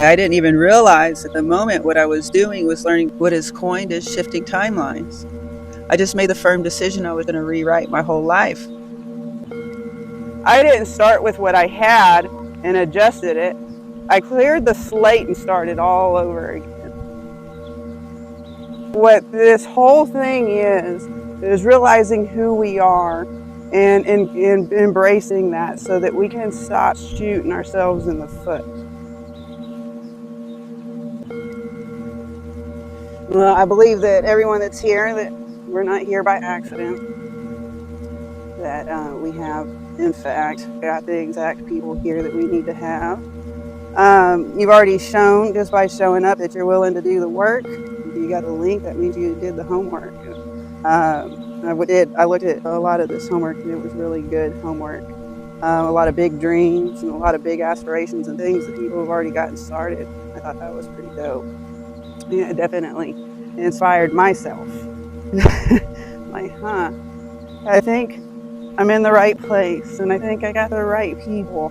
I didn't even realize at the moment what I was doing was learning what is coined as shifting timelines. I just made the firm decision I was going to rewrite my whole life. I didn't start with what I had and adjusted it. I cleared the slate and started all over again. What this whole thing is realizing who we are and embracing that so that we can stop shooting ourselves in the foot. Well, I believe that everyone that's here, that we're not here by accident, that we have, in fact, got the exact people here that we need to have. You've already shown, just by showing up, that you're willing to do the work. If you got the link, that means you did the homework. I looked at a lot of this homework, and it was really good homework. A lot of big dreams and a lot of big aspirations and things that people have already gotten started. I thought that was pretty dope. Yeah, it definitely inspired myself. Like, I think I'm in the right place, and I think I got the right people.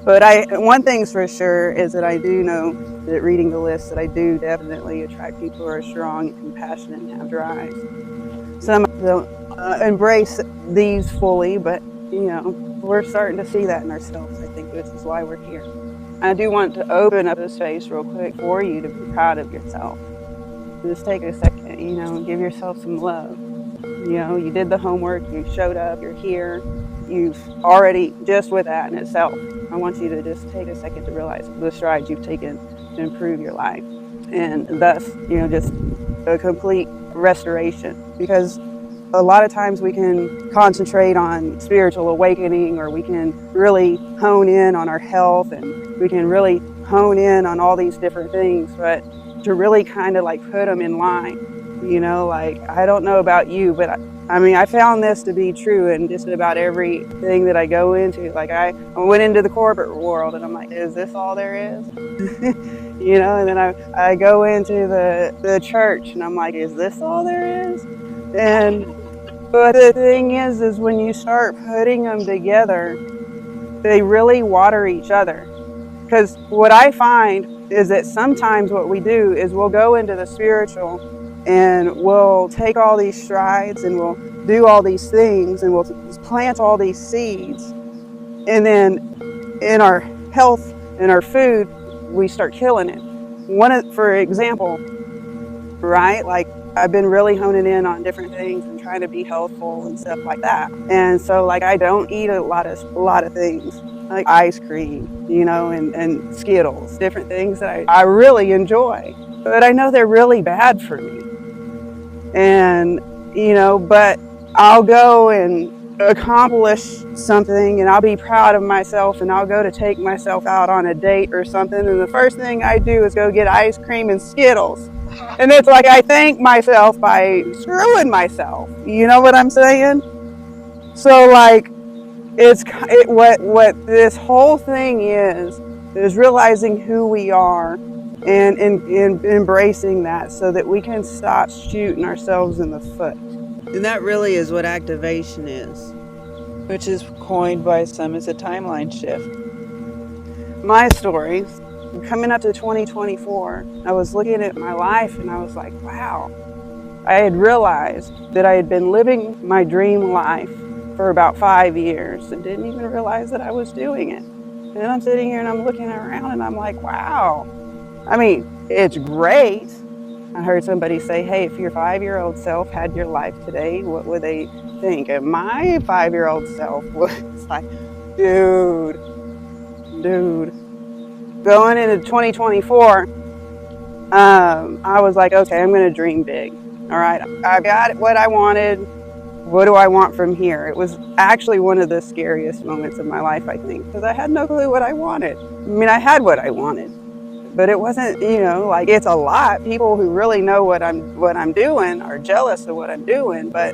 But one thing's for sure is that I do know that reading the list, that I do definitely attract people who are strong and compassionate and have drives. Some don't embrace these fully, but we're starting to see that in ourselves. I think this is why we're here. I do want to open up the space real quick for you to be proud of yourself. Just take a second, and give yourself some love. You did the homework, you showed up, you're here. You've already, just with that in itself, I want you to just take a second to realize the strides you've taken to improve your life. And thus, just a complete restoration. Because a lot of times we can concentrate on spiritual awakening, or we can really hone in on our health, and we can really hone in on all these different things, but to really kind of like put them in line, I don't know about you, but I found this to be true in just about everything that I go into. Like I went into the corporate world, and I'm like, is this all there is? And then I go into the church, and I'm like, is this all there is? But the thing is when you start putting them together, they really water each other. Because what I find is that sometimes what we do is we'll go into the spiritual, and we'll take all these strides, and we'll do all these things, and we'll plant all these seeds. And then in our health and our food, we start killing it. For example, right? Like I've been really honing in on different things and trying to be healthful and stuff like that. And so I don't eat a lot of things like ice cream, and Skittles, different things that I really enjoy, but I know they're really bad for me. And, but I'll go and accomplish something, and I'll be proud of myself, and I'll go to take myself out on a date or something, and the first thing I do is go get ice cream and Skittles. And it's like I thank myself by screwing myself. You know what I'm saying? So what this whole thing is realizing who we are and embracing that so that we can stop shooting ourselves in the foot. And that really is what activation is, which is coined by some as a timeline shift. My story, coming up to 2024, I was looking at my life, and I was like, wow. I had realized that I had been living my dream life for about 5 years and didn't even realize that I was doing it. And then I'm sitting here and I'm looking around, and I'm like, wow. It's great. I heard somebody say, hey, if your 5-year-old self had your life today, what would they think? And my 5-year-old self was like, dude. Going into 2024, I was like, okay, I'm going to dream big. All right, I got what I wanted. What do I want from here? It was actually one of the scariest moments of my life, I think, because I had no clue what I wanted. I had what I wanted, but it wasn't, it's a lot. People who really know what I'm doing are jealous of what I'm doing, but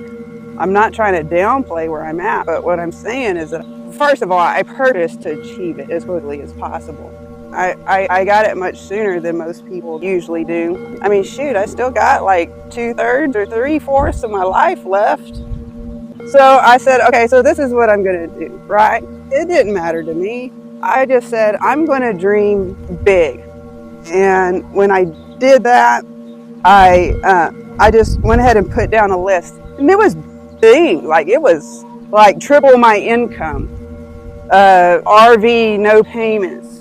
I'm not trying to downplay where I'm at. But what I'm saying is that, first of all, I purposed to achieve it as quickly as possible. I got it much sooner than most people usually do. I still got like 2/3 or 3/4 of my life left. So I said, okay, so this is what I'm going to do, right? It didn't matter to me. I just said, I'm going to dream big. And when I did that, I just went ahead and put down a list. And it was big. Like, it was like triple my income. RV, no payments.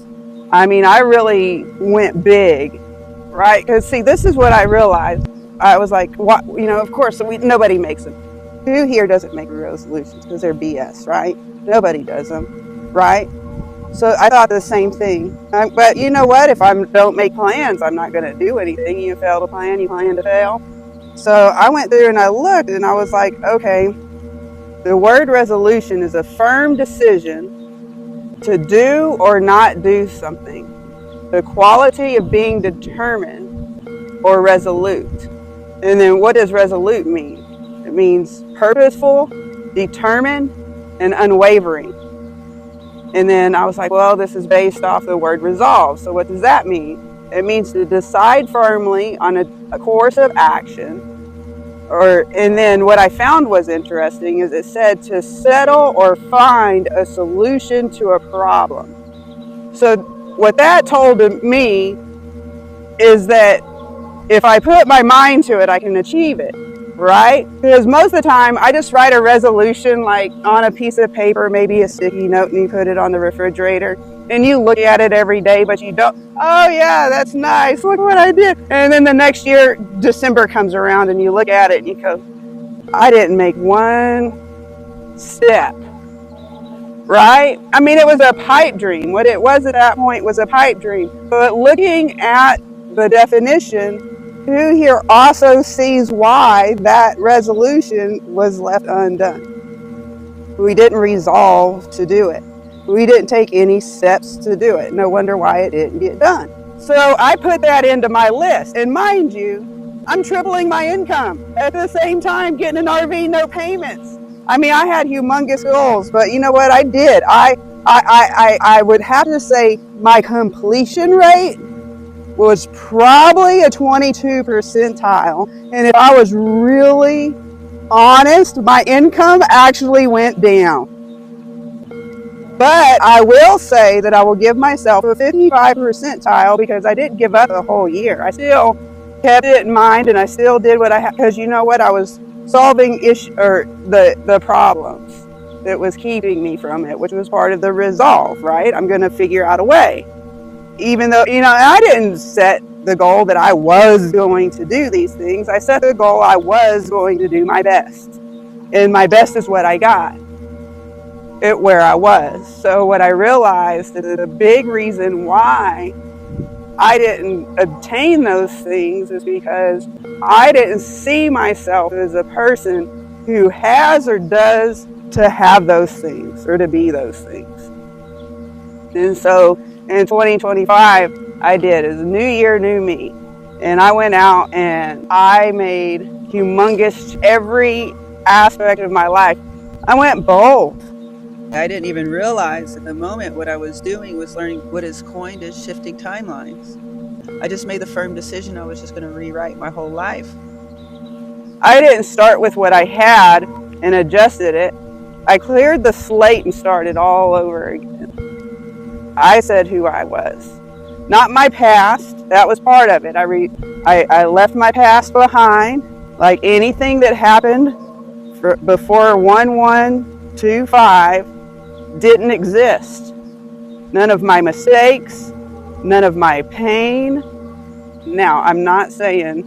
I mean, I really went big, right? Because, see, this is what I realized. I was like, what, you know, of course, nobody makes them. Who here doesn't make resolutions? Because they're BS, right? Nobody does them, right? So I thought the same thing. But you know what? If I don't make plans, I'm not going to do anything. You fail to plan, you plan to fail. So I went through and I looked and I was like, okay, the word resolution is a firm decision to do or not do something. The quality of being determined or resolute. And then what does resolute mean? It means purposeful, determined, and unwavering. And then I was like, well, this is based off the word resolve. So what does that mean? It means to decide firmly on a course of action. And then what I found was interesting is it said to settle or find a solution to a problem. So what that told me is that if I put my mind to it, I can achieve it, right? Because most of the time I just write a resolution like on a piece of paper, maybe a sticky note, and you put it on the refrigerator and you look at it every day, but you don't, oh yeah, that's nice, look what I did. And then the next year, December comes around and you look at it and you go, I didn't make one step, right? I mean, it was a pipe dream. What it was at that point was a pipe dream. But looking at the definition, who here also sees why that resolution was left undone? We didn't resolve to do it. We didn't take any steps to do it. No wonder why it didn't get done. So I put that into my list. And mind you, I'm tripling my income at the same time getting an RV, no payments. I mean, I had humongous goals, but you know what I did? I would have to say my completion rate was probably a 22 percentile. And if I was really honest, my income actually went down. But I will say that I will give myself a 55 percentile because I didn't give up the whole year. I still kept it in mind and I still did what I had, because you know what, I was solving the problems that was keeping me from it, which was part of the resolve, right? I'm going to figure out a way. Even though, you know, I didn't set the goal that I was going to do these things. I set the goal I was going to do my best. And my best is what I got at where I was. So what I realized is that the big reason why I didn't obtain those things is because I didn't see myself as a person who has or does to have those things or to be those things. And so in 2025, I did. It was a new year, new me. And I went out and I made humongous every aspect of my life. I went bold. I didn't even realize at the moment what I was doing was learning what is coined as shifting timelines. I just made the firm decision I was just going to rewrite my whole life. I didn't start with what I had and adjusted it. I cleared the slate and started all over again. I said who I was. Not my past. That was part of it. I left my past behind. Like anything that happened before 1125 didn't exist. None of my mistakes, none of my pain. Now, I'm not saying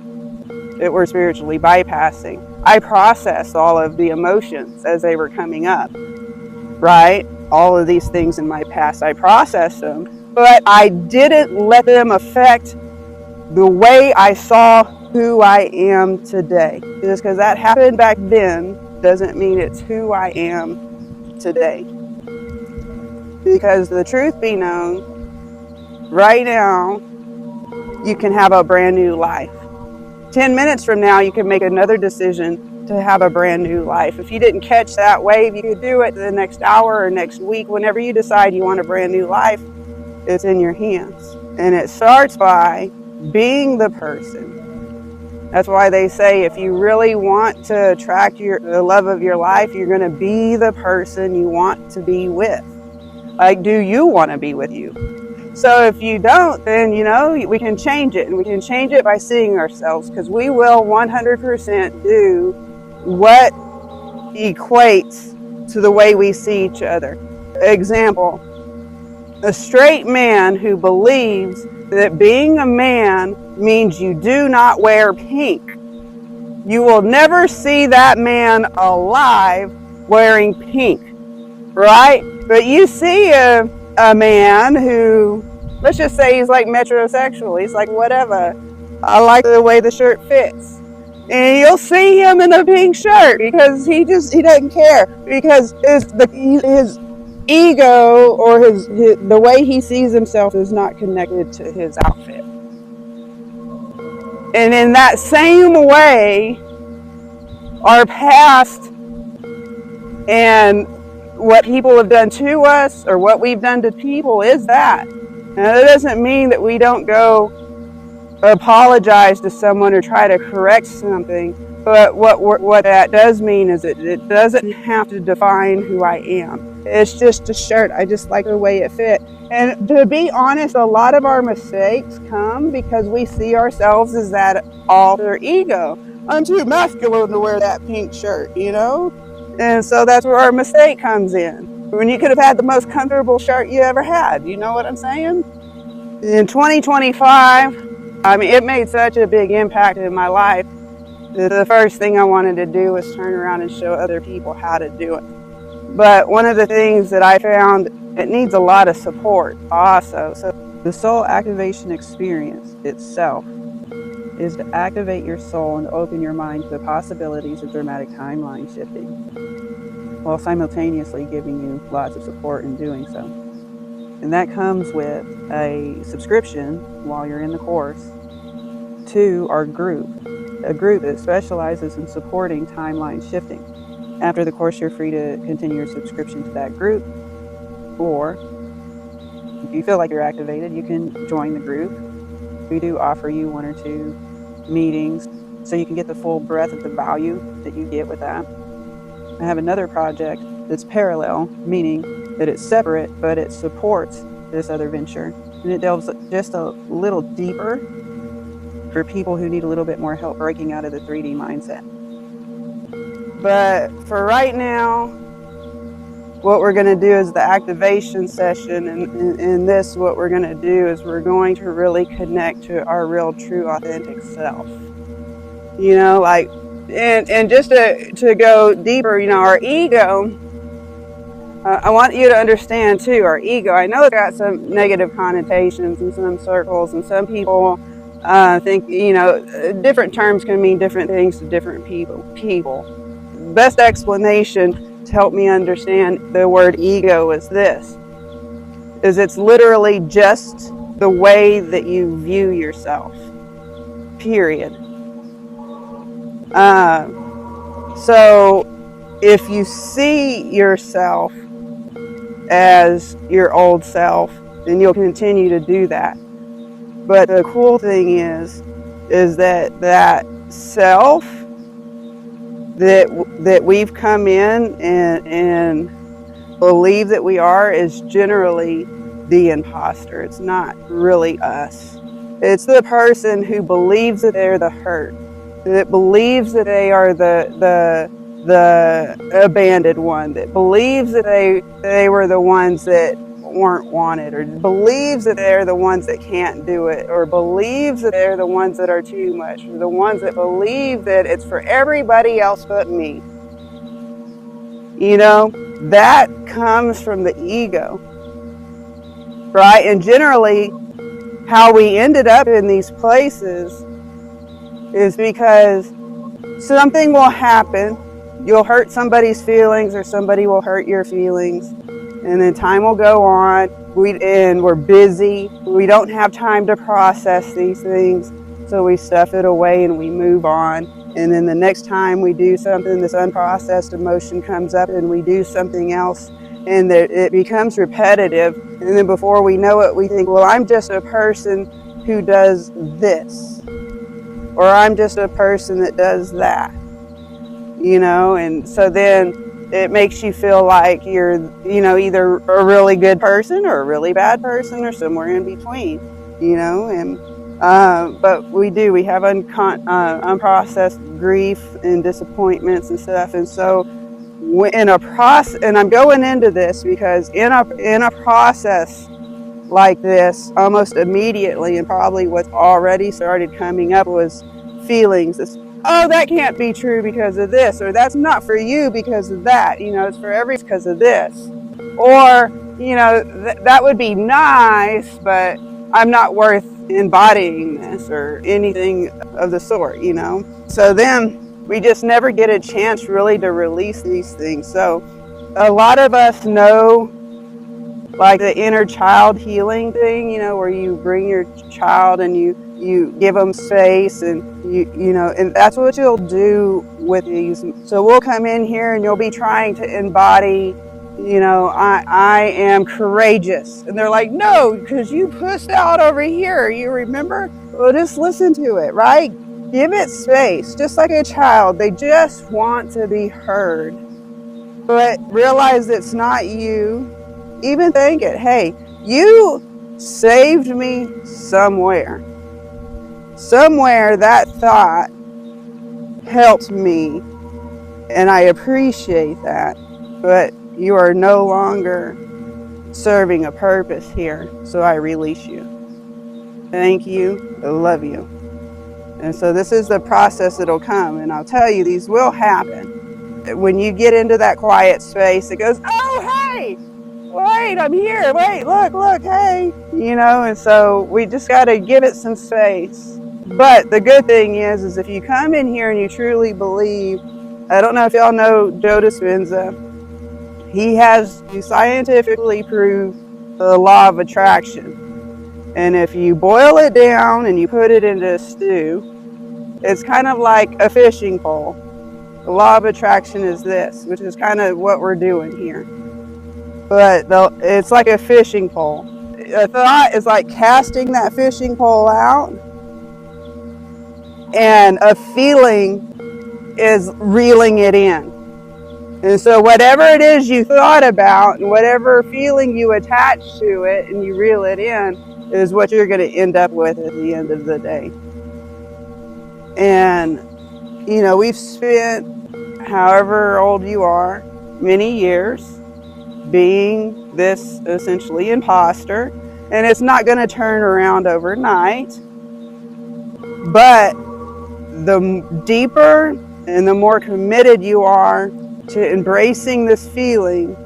that we're spiritually bypassing. I processed all of the emotions as they were coming up, right? All of these things in my past, I processed them, but I didn't let them affect the way I saw who I am today. Just because that happened back then doesn't mean it's who I am today. Because the truth be known, right now, you can have a brand new life. 10 minutes from now, you can make another decision to have a brand new life. If you didn't catch that wave, you could do it the next hour or next week. Whenever you decide you want a brand new life, it's in your hands. And it starts by being the person. That's why they say if you really want to attract the love of your life, you're going to be the person you want to be with. Like, do you want to be with you? So if you don't, then, we can change it. And we can change it by seeing ourselves, because we will 100% do what equates to the way we see each other. Example, a straight man who believes that being a man means you do not wear pink. You will never see that man alive wearing pink, right? But you see a man who, let's just say he's like metrosexual. He's like, whatever, I like the way the shirt fits. And you'll see him in a pink shirt because he doesn't care, because his ego or the way he sees himself is not connected to his outfit. And in that same way, our past and what people have done to us, or what we've done to people, is that. Now, that doesn't mean that we don't go apologize to someone or try to correct something, but what that does mean is it doesn't have to define who I am. It's just a shirt. I just like the way it fit. And to be honest, a lot of our mistakes come because we see ourselves as that alter ego. I'm too masculine to wear that pink shirt, And so that's where our mistake comes in. When you could have had the most comfortable shirt you ever had. You know what I'm saying? In 2025, it made such a big impact in my life that the first thing I wanted to do was turn around and show other people how to do it. But one of the things that I found, it needs a lot of support also. So the soul activation experience itself is to activate your soul and open your mind to the possibilities of dramatic timeline shifting, while simultaneously giving you lots of support in doing so. And that comes with a subscription while you're in the course to our group, a group that specializes in supporting timeline shifting. After the course, you're free to continue your subscription to that group, or if you feel like you're activated, you can join the group. We do offer you 1 or 2 meetings so you can get the full breadth of the value that you get with that. I have another project that's parallel, meaning that it's separate, but it supports this other venture. And it delves just a little deeper for people who need a little bit more help breaking out of the 3D mindset. But for right now, what we're going to do is the activation session. And in this, what we're going to do is we're going to really connect to our real, true, authentic self. And just to go deeper, our ego, I want you to understand too, our ego, I know it's got some negative connotations in some circles, and some people think, different terms can mean different things to different people. Best explanation to help me understand the word ego is this, is it's literally just the way that you view yourself, period. So if you see yourself as your old self, then you'll continue to do that. But the cool thing is that self that we've come in and believe that we are is generally the imposter. It's not really us. It's the person who believes that they're the hurt, that believes that they are the abandoned one, that believes that they were the ones that weren't wanted, or believes that they're the ones that can't do it, or believes that they're the ones that are too much, or the ones that believe that it's for everybody else but me. That comes from the ego, right? And generally, how we ended up in these places is because something will happen. You'll hurt somebody's feelings, or somebody will hurt your feelings. And then time will go on, and we're busy. We don't have time to process these things, so we stuff it away and we move on. And then the next time we do something, this unprocessed emotion comes up and we do something else, and it becomes repetitive. And then before we know it, we think, well, I'm just a person who does this, or I'm just a person that does that. And so then it makes you feel like you're, you know, either a really good person or a really bad person or somewhere in between, you know. And but we have unprocessed grief and disappointments and stuff. And so in a process, and I'm going into this because in a process like this, almost immediately, and probably what's already started coming up was feelings. It's, oh, that can't be true because of this, or that's not for you because of that. You know, it's for everyone because of this, or you know, that would be nice, but I'm not worth embodying this or anything of the sort. You know, so then we just never get a chance really to release these things. So a lot of us know, like the inner child healing thing, you know, where you bring your child and you give them space, and you know, and that's what you'll do with these. So we'll come in here and you'll be trying to embody, you know, I am courageous, and they're like, no, because you pushed out over here, you remember? Well, just listen to it, right? Give it space, just like a child. They just want to be heard, but realize it's not you. Even think it, hey, you saved me somewhere. Somewhere that thought helped me, and I appreciate that. But you are no longer serving a purpose here, so I release you. Thank you. I love you. And so this is the process that'll come, and I'll tell you, these will happen. When you get into that quiet space, it goes, oh, hey, wait, I'm here. Wait, look, hey. You know, and so we just got to give it some space. But the good thing is if you come in here and you truly believe, I don't know if y'all know Joe Dispenza. He scientifically proved the law of attraction. And if you boil it down and you put it into a stew, it's kind of like a fishing pole. The law of attraction is this, which is kind of what we're doing here. But it's like a fishing pole. A thought is like casting that fishing pole out, and a feeling is reeling it in. And so whatever it is you thought about and whatever feeling you attach to it and you reel it in is what you're going to end up with at the end of the day. And, you know, we've spent, however old you are, many years being this essentially imposter, and it's not going to turn around overnight. But the deeper and the more committed you are to embracing this feeling,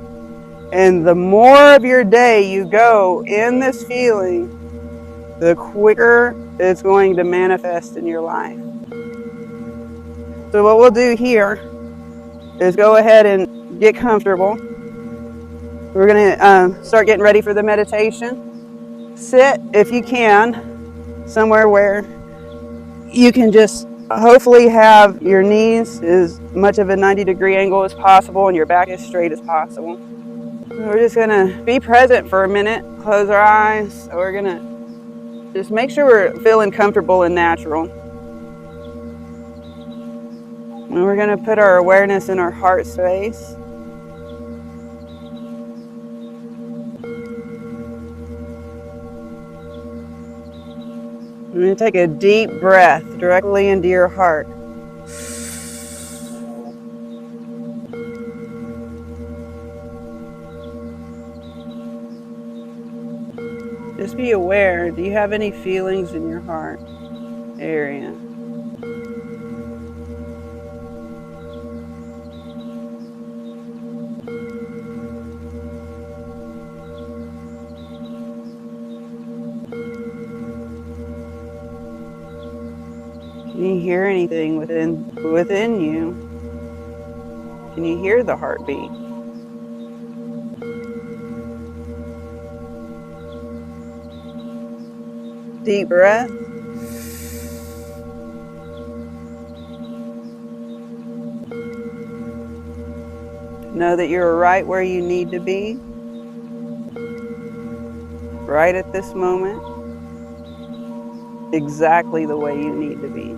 and the more of your day you go in this feeling, the quicker it's going to manifest in your life. So what we'll do here is go ahead and get comfortable. We're going to start getting ready for the meditation. Sit, if you can, somewhere where you can just hopefully have your knees as much of a 90-degree angle as possible and your back as straight as possible. We're just going to be present for a minute, close our eyes. We're going to just make sure we're feeling comfortable and natural. And we're going to put our awareness in our heart space. I'm going to take a deep breath directly into your heart. Just be aware, do you have any feelings in your heart area? Can you hear anything within you? Can you hear the heartbeat? Deep breath. Know that you're right where you need to be, right at this moment, exactly the way you need to be.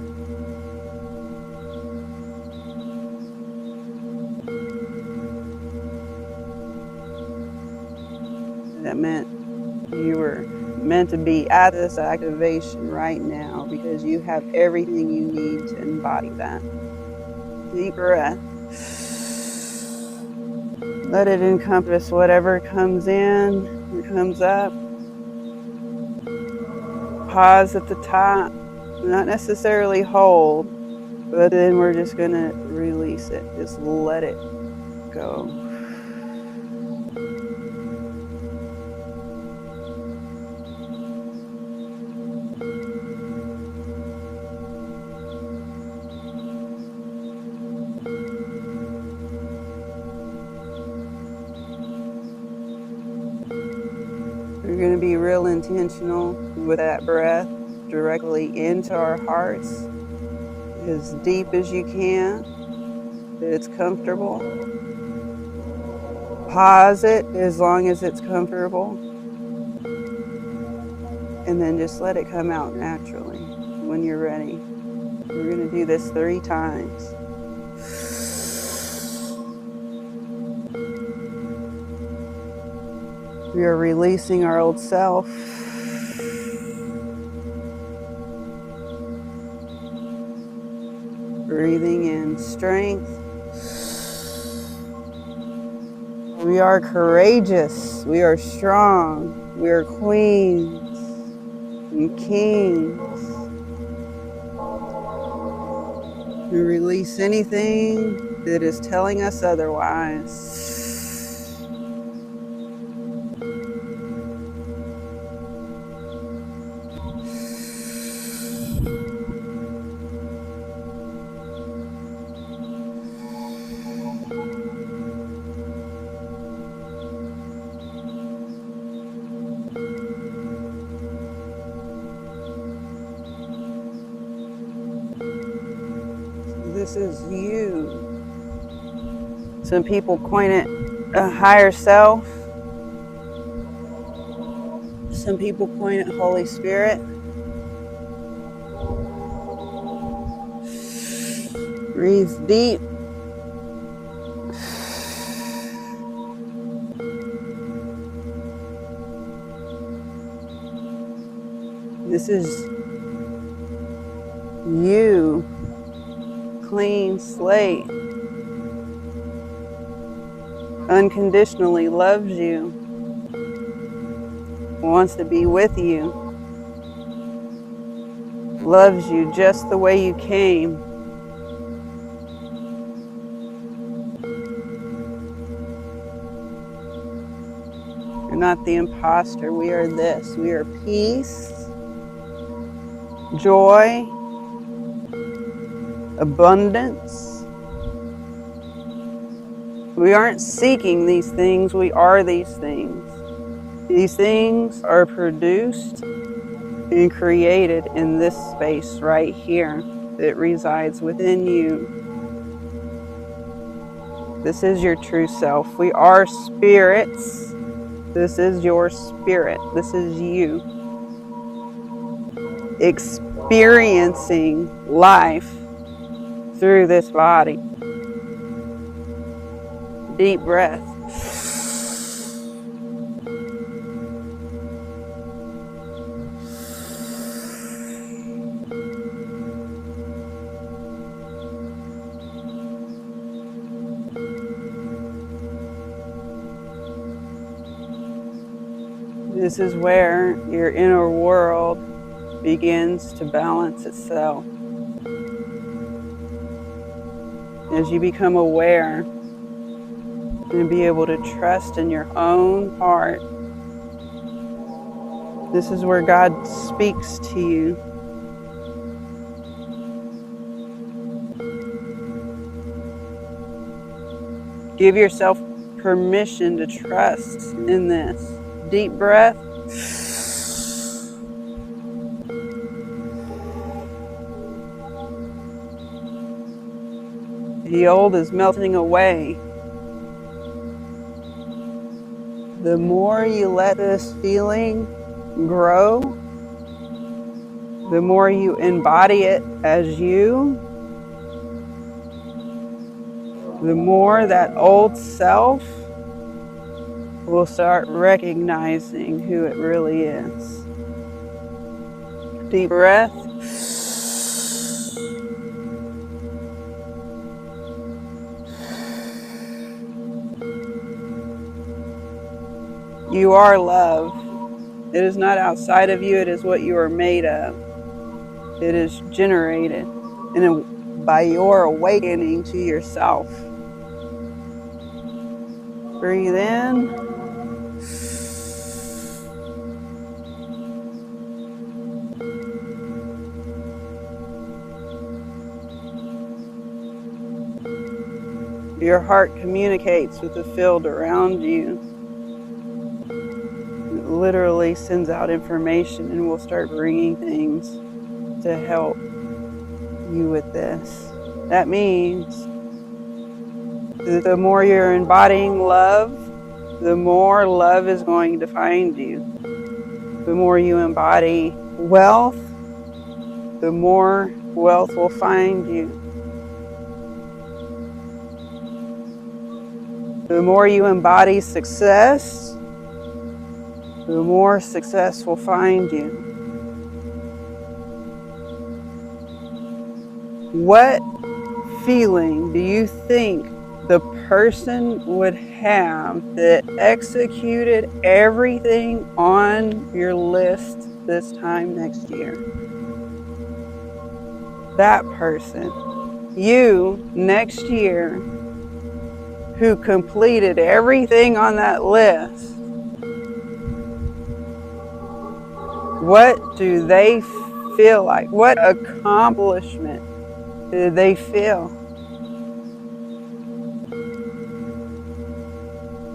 that meant you were meant to be at this activation right now because you have everything you need to embody that. Deep breath. Let it encompass whatever comes in and comes up. Pause at the top. Not necessarily hold, but then we're just going to release it. Just let it go. We're going to be real intentional with that breath directly into our hearts, as deep as you can, that it's comfortable. Pause it as long as it's comfortable, and then just let it come out naturally when you're ready. We're going to do this 3 times. We are releasing our old self. Breathing in strength. We are courageous. We are strong. We are queens and kings. We release anything that is telling us otherwise. This is you. Some people coin it a higher self. Some people coin it Holy Spirit. Breathe deep. This is you. Clean slate. Unconditionally loves you. Wants to be with you. Loves you just the way you came. You're not the imposter. We are this. We are peace, joy, abundance. We aren't seeking these things. We are these things. These things are produced and created in this space right here that resides within you. This is your true self. We are spirits. This is your spirit. This is you. Experiencing life through this body. Deep breath. This is where your inner world begins to balance itself. As you become aware and be able to trust in your own heart, this is where God speaks to you. Give yourself permission to trust in this. Deep breath. The old is melting away. The more you let this feeling grow, the more you embody it as you, the more that old self will start recognizing who it really is. Deep breath. You are love. It is not outside of you. It is what you are made of. It is generated by your awakening to yourself. Breathe in. Your heart communicates with the field around you. It literally sends out information and will start bringing things to help you with this. That means that the more you're embodying love, the more love is going to find you. The more you embody wealth, the more wealth will find you. The more you embody success, the more success will find you. What feeling do you think the person would have that executed everything on your list this time next year? That person, you next year, who completed everything on that list, what do they feel like? What accomplishment do they feel?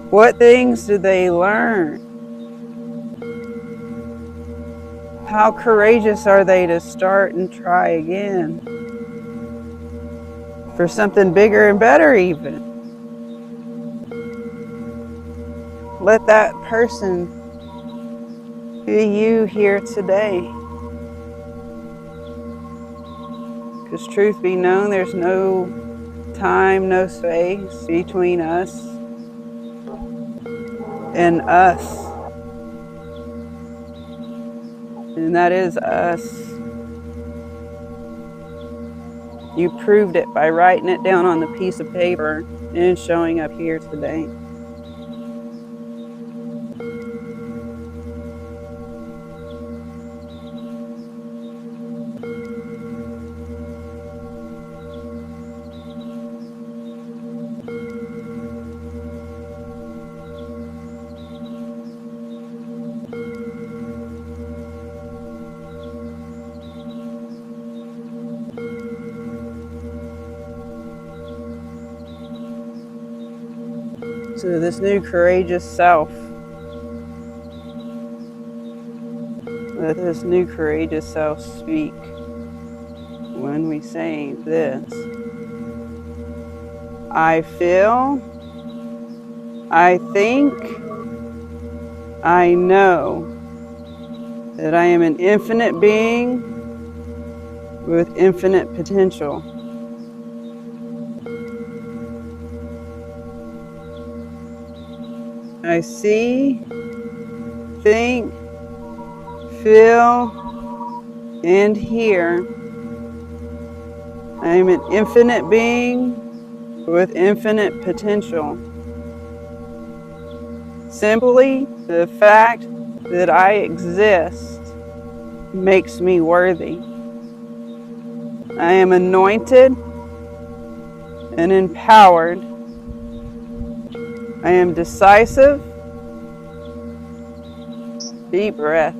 What things do they learn? How courageous are they to start and try again? For something bigger and better even. Let that person be you here today. Because truth be known, there's no time, no space between us and us. And that is us. You proved it by writing it down on the piece of paper and showing up here today. To this new courageous self. Let this new courageous self speak when we say this. I feel, I think, I know that I am an infinite being with infinite potential. I see, think, feel, and hear. I am an infinite being with infinite potential. Simply the fact that I exist makes me worthy. I am anointed and empowered. I am decisive. Deep breath.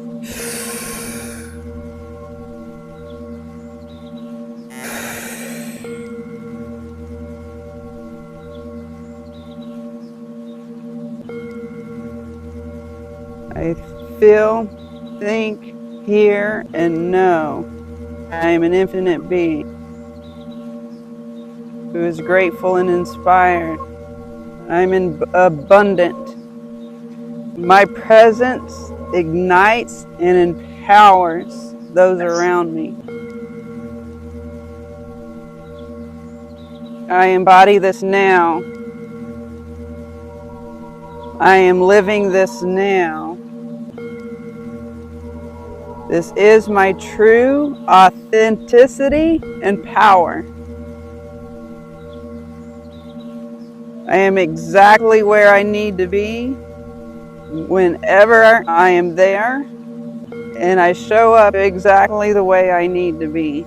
I feel, think, hear, and know I am an infinite being who is grateful and inspired. I'm abundant. My presence ignites and empowers those around me. I embody this now. I am living this now. This is my true authenticity and power. I am exactly where I need to be whenever I am there, and I show up exactly the way I need to be,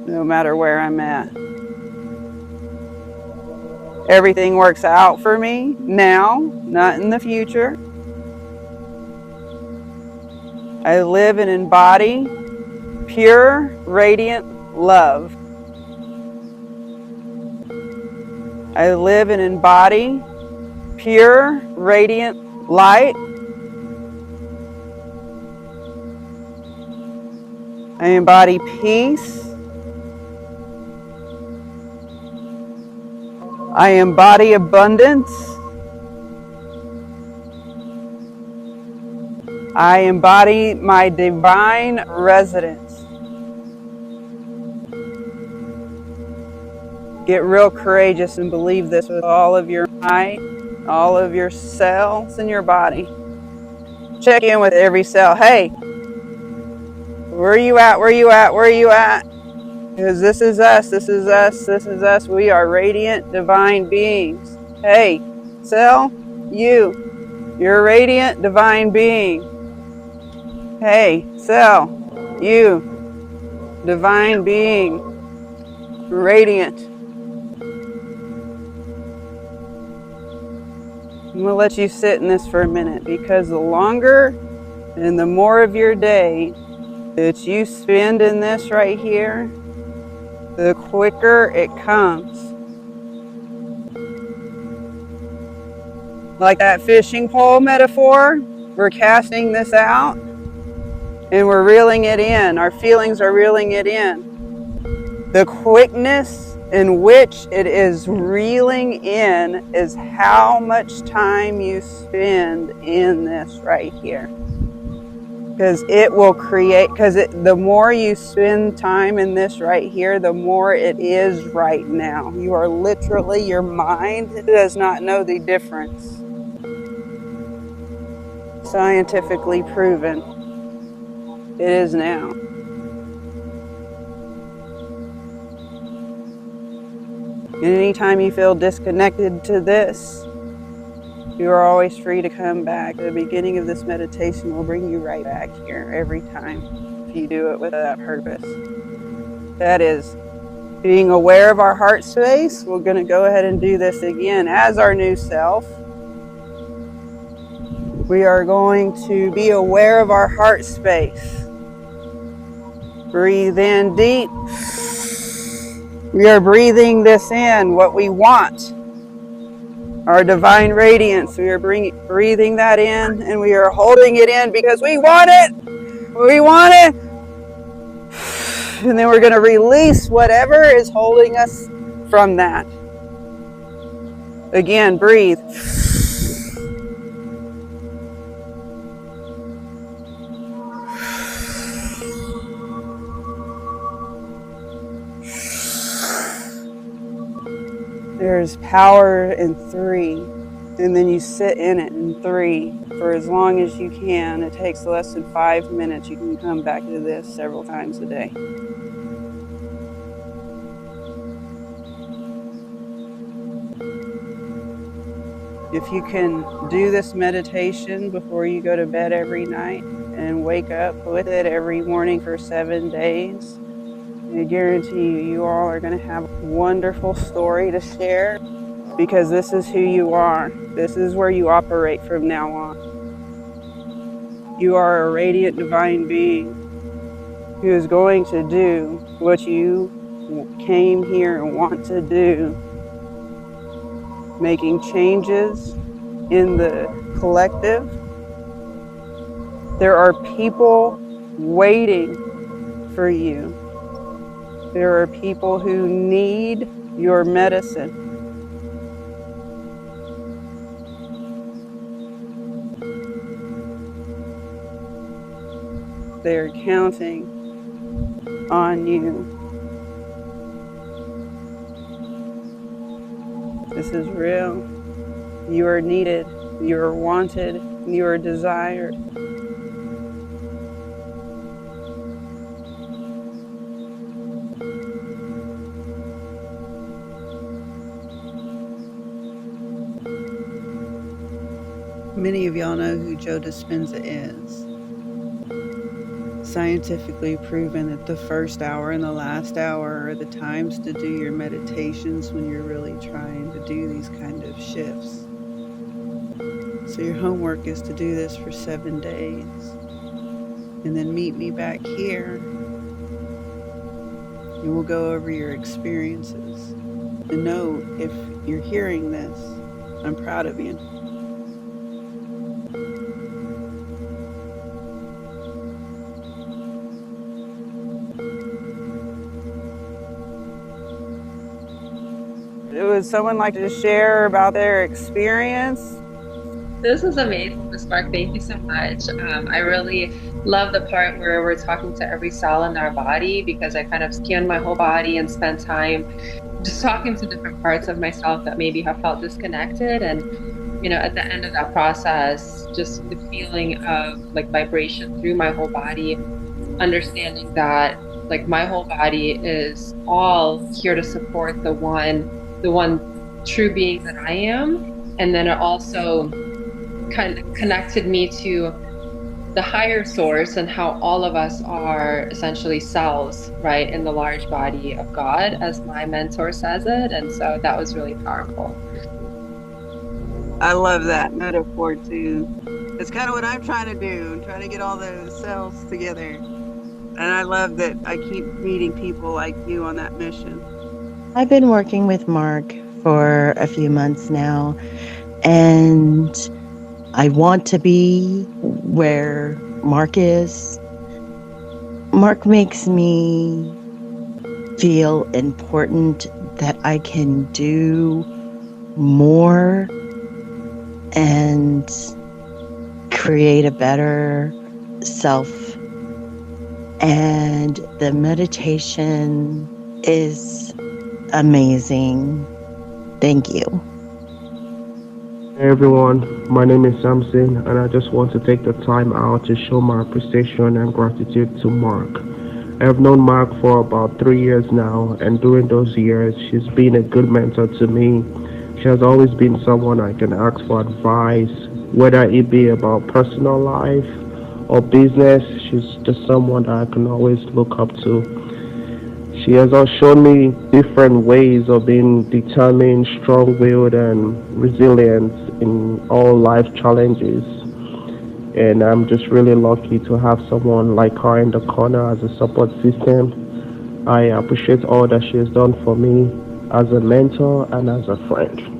no matter where I'm at. Everything works out for me now, not in the future. I live and embody pure, radiant love. I live and embody pure, radiant light. I embody peace. I embody abundance. I embody my divine residence. Get real courageous and believe this with all of your might, all of your cells in your body. Check in with every cell. Hey, where are you at? Where are you at? Where are you at? Because this is us. This is us. This is us. We are radiant divine beings. Hey, cell, you're a radiant divine being. Hey, cell, you, divine being, radiant. I'm going to let you sit in this for a minute, because the longer and the more of your day that you spend in this right here, the quicker it comes. Like that fishing pole metaphor, we're casting this out and we're reeling it in. Our feelings are reeling it in. The quickness in which it is reeling in is how much time you spend in this right here. Because it will create, the more you spend time in this right here, the more it is right now. You are literally, your mind does not know the difference. Scientifically proven. It is now. And anytime you feel disconnected to this, you are always free to come back. The beginning of this meditation will bring you right back here every time, if you do it with that purpose. That is being aware of our heart space. We're going to go ahead and do this again as our new self. We are going to be aware of our heart space. Breathe in deep. We are breathing this in, what we want. Our divine radiance, we are breathing that in, and we are holding it in because we want it. We want it. And then we're going to release whatever is holding us from that. Again, breathe. There's power in 3, and then you sit in it in 3 for as long as you can. It takes less than 5 minutes. You can come back to this several times a day. If you can do this meditation before you go to bed every night and wake up with it every morning for 7 days, I guarantee you all are going to have a wonderful story to share, because this is who you are. This is where you operate from now on. You are a radiant divine being who is going to do what you came here and want to do, making changes in the collective. There are people waiting for you. There are people who need your medicine. They're counting on you. This is real. You are needed. You're wanted, you're desired. Many of y'all know who Joe Dispenza is. Scientifically proven that the first hour and the last hour are the times to do your meditations when you're really trying to do these kind of shifts. So your homework is to do this for 7 days. And then meet me back here and we'll go over your experiences. And know, if you're hearing this, I'm proud of you. Would someone like to share about their experience? This was amazing, Ms. Marc. Thank you so much. I really love the part where we're talking to every cell in our body, because I kind of scanned my whole body and spent time just talking to different parts of myself that maybe have felt disconnected. And, at the end of that process, just the feeling of like vibration through my whole body, understanding that like my whole body is all here to support the one true being that I am. And then it also kind of connected me to the higher source and how all of us are essentially cells, right, in the large body of God, as my mentor says it. And so that was really powerful. I love that metaphor too. It's kind of what I'm trying to do, trying to get all those cells together. And I love that I keep meeting people like you on that mission. I've been working with Marc for a few months now, and I want to be where Marc is. Marc makes me feel important, that I can do more and create a better self. And the meditation is amazing. Thank you. Hey everyone, my name is Samson, and I just want to take the time out to show my appreciation and gratitude to Marc. I have known Marc for about 3 years now, and during those years, she's been a good mentor to me. She has always been someone I can ask for advice, whether it be about personal life or business. She's just someone that I can always look up to. She has also shown me different ways of being determined, strong-willed, and resilient in all life challenges. And I'm just really lucky to have someone like her in the corner as a support system. I appreciate all that she has done for me as a mentor and as a friend.